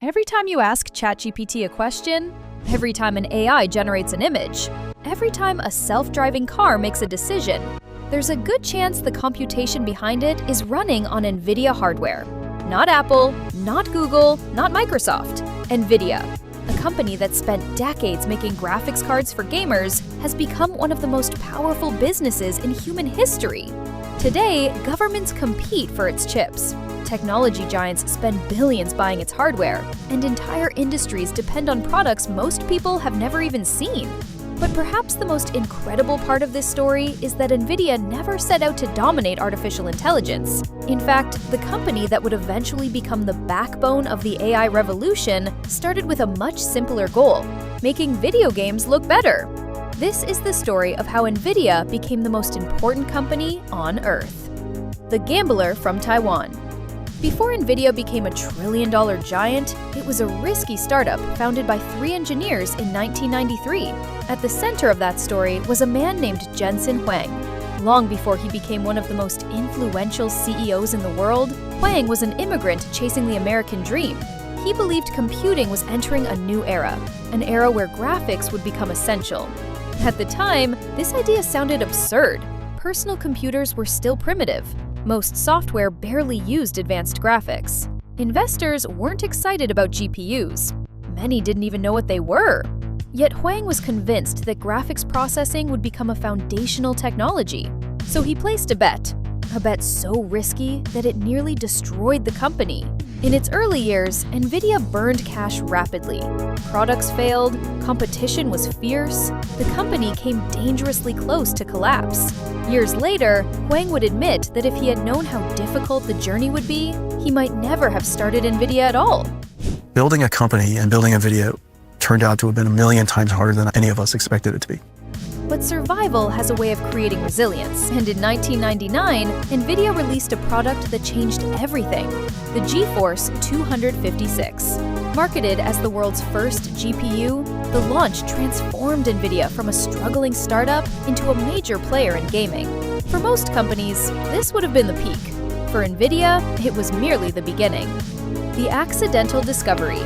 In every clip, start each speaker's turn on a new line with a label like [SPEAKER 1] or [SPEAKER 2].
[SPEAKER 1] Every time you ask ChatGPT a question, every time an AI generates an image, every time a self-driving car makes a decision, there's a good chance the computation behind it is running on NVIDIA hardware. Not Apple, not Google, not Microsoft. NVIDIA, a company that spent decades making graphics cards for gamers, has become one of the most powerful businesses in human history. Today, governments compete for its chips. Technology giants spend billions buying its hardware, and entire industries depend on products most people have never even seen. But perhaps the most incredible part of this story is that NVIDIA never set out to dominate artificial intelligence. In fact, the company that would eventually become the backbone of the AI revolution started with a much simpler goal: making video games look better. This is the story of how NVIDIA became the most important company on Earth. The gambler from Taiwan. Before NVIDIA became a trillion-dollar giant, it was a risky startup founded by 3 engineers in 1993. At the center of that story was a man named Jensen Huang. Long before he became one of the most influential CEOs in the world, Huang was an immigrant chasing the American dream. He believed computing was entering a new era, an era where graphics would become essential. At the time, this idea sounded absurd. Personal computers were still primitive. Most software barely used advanced graphics. Investors weren't excited about GPUs. Many didn't even know what they were. Yet Huang was convinced that graphics processing would become a foundational technology. So he placed a bet so risky that it nearly destroyed the company. In its early years, NVIDIA burned cash rapidly. Products failed, competition was fierce, the company came dangerously close to collapse. Years later, Huang would admit that if he had known how difficult the journey would be, he might never have started NVIDIA at all.
[SPEAKER 2] Building a company and building NVIDIA turned out to have been a million times harder than any of us expected it to be.
[SPEAKER 1] But survival has a way of creating resilience, and in 1999, NVIDIA released a product that changed everything: the GeForce 256. Marketed as the world's first GPU, the launch transformed NVIDIA from a struggling startup into a major player in gaming. For most companies, this would have been the peak. For NVIDIA, it was merely the beginning. The accidental discovery.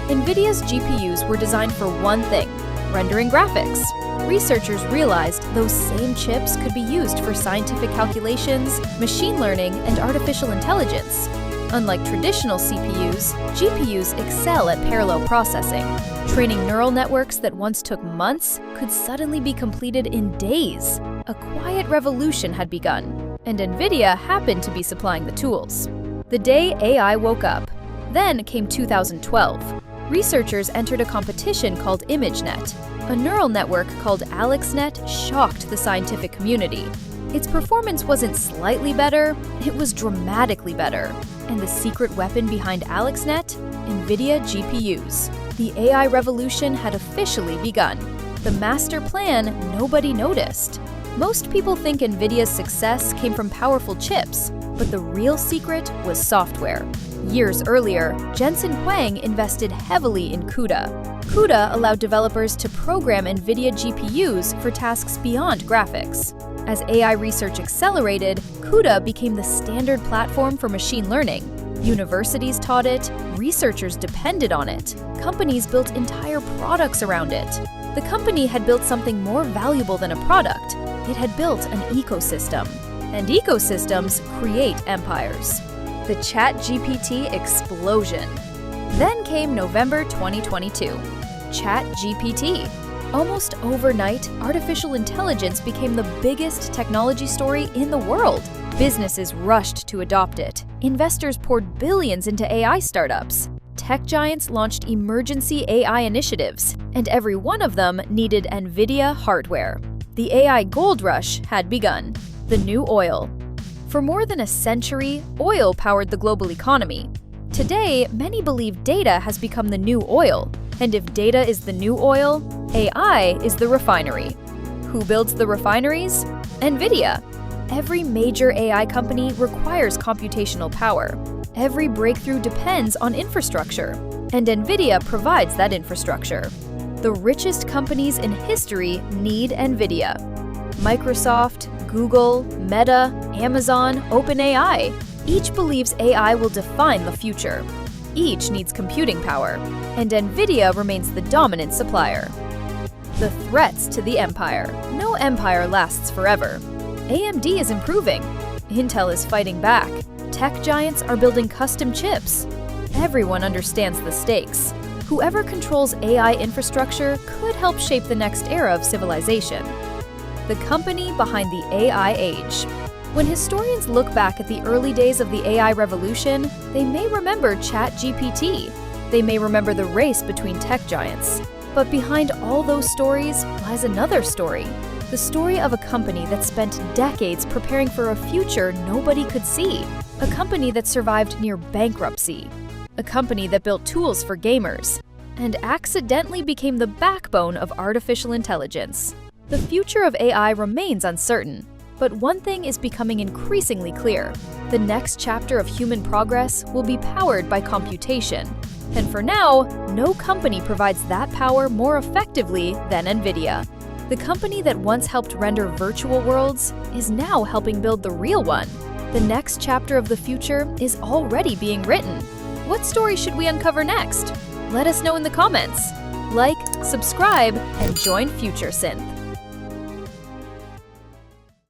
[SPEAKER 1] NVIDIA's GPUs were designed for one thing: rendering graphics. Researchers realized those same chips could be used for scientific calculations, machine learning, and artificial intelligence. Unlike traditional CPUs, GPUs excel at parallel processing. Training neural networks that once took months could suddenly be completed in days. A quiet revolution had begun, and NVIDIA happened to be supplying the tools. The day AI woke up. Then came 2012. Researchers entered a competition called ImageNet. A neural network called AlexNet shocked the scientific community. Its performance wasn't slightly better, it was dramatically better. And the secret weapon behind AlexNet? NVIDIA GPUs. The AI revolution had officially begun. The master plan nobody noticed. Most people think NVIDIA's success came from powerful chips, but the real secret was software. Years earlier, Jensen Huang invested heavily in CUDA. CUDA allowed developers to program NVIDIA GPUs for tasks beyond graphics. As AI research accelerated, CUDA became the standard platform for machine learning. Universities taught it, researchers depended on it, companies built entire products around it. The company had built something more valuable than a product. It had built an ecosystem. And ecosystems create empires. The ChatGPT explosion. Then came November 2022. ChatGPT. Almost overnight, artificial intelligence became the biggest technology story in the world. Businesses rushed to adopt it. Investors poured billions into AI startups. Tech giants launched emergency AI initiatives, and every one of them needed NVIDIA hardware. The AI gold rush had begun. The new oil. For more than a century, oil powered the global economy. Today, many believe data has become the new oil. And if data is the new oil, AI is the refinery. Who builds the refineries? NVIDIA. Every major AI company requires computational power. Every breakthrough depends on infrastructure, and NVIDIA provides that infrastructure. The richest companies in history need NVIDIA. Microsoft, Google, Meta, Amazon, OpenAI. Each believes AI will define the future. each needs computing power, and NVIDIA remains the dominant supplier. The threats to the empire. No empire lasts forever. AMD is improving. Intel is fighting back. Tech giants are building custom chips. Everyone understands the stakes. Whoever controls AI infrastructure could help shape the next era of civilization. The company behind the AI age. When historians look back at the early days of the AI revolution, they may remember ChatGPT. They may remember the race between tech giants. But behind all those stories lies another story. The story of a company that spent decades preparing for a future nobody could see. A company that survived near bankruptcy. A company that built tools for gamers. And accidentally became the backbone of artificial intelligence. The future of AI remains uncertain. But one thing is becoming increasingly clear. The next chapter of human progress will be powered by computation. And for now, no company provides that power more effectively than NVIDIA. The company that once helped render virtual worlds is now helping build the real one. The next chapter of the future is already being written. What story should we uncover next? Let us know in the comments. Like, subscribe, and join FutureSynth.